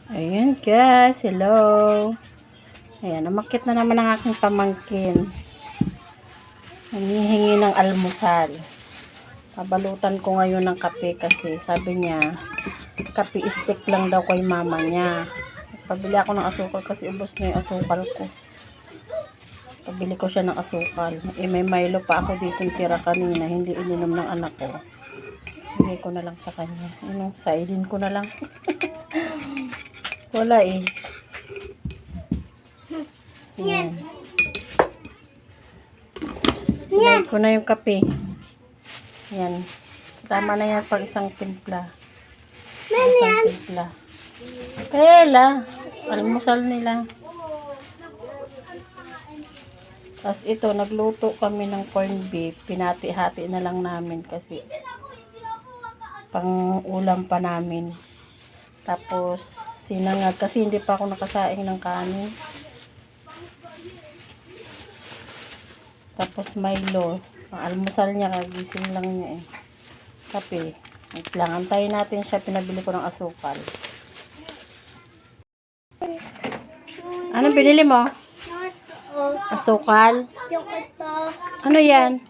Ayan guys, hello. Ayan, umakyat na naman ang aking pamangkin. Hinihingi ng almusal. Pabalutan ko ngayon ng kape kasi sabi niya, kape stick lang daw kay mama niya. Pabili ako ng asukal kasi ubos na yung asukal ko. Pabili ko siya ng asukal. May Milo pa ako dito tira kanina, hindi ininom ng anak ko. Bigay ko na lang sa kanya. Sailin ko na lang. Wala eh. Yan. Bigay ko na yung kape. Yan. Tama na yan pag isang timpla. Isang timpla. Kaya almusal nila. Tapos ito, nagluto kami ng corned beef. Pinati-hati na lang namin kasi pang ulam pa namin. Tapos sinangag kasi hindi pa ako nakasaing ng kanin. Tapos Milo. Ang almusal niya, kagising lang niya eh. Kape. Wait lang, antayin natin siya. Pinabili ko ng asukal. Anong binili mo? Asukal? Ano yan?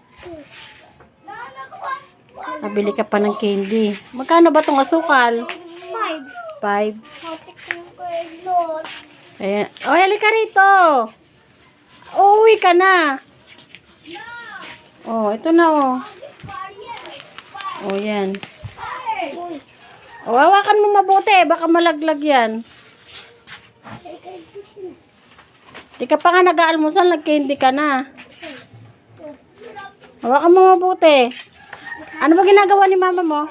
Nabili ka pa ng candy. Magkano ba tong asukal? 5. Ayan. O, halika rito. Uuwi ka na. Oh, ito na oh. Oh, yan. O, hawakan mo mabuti. Baka malaglag yan. Di ka pa nga nag-aalmusal, nag-candy ka na. Hawakan mo mabuti. Ano ba ginagawa ni mama mo?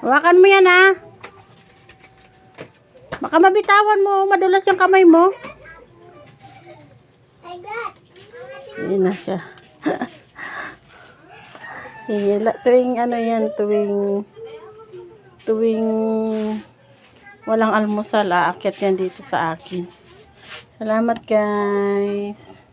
Hawakan mo yan ha. Baka mabitawan mo, madulas yung kamay mo. Ayan na siya. Tuwing ano yan, tuwing walang almusal, aakyat yan dito sa akin. Salamat guys.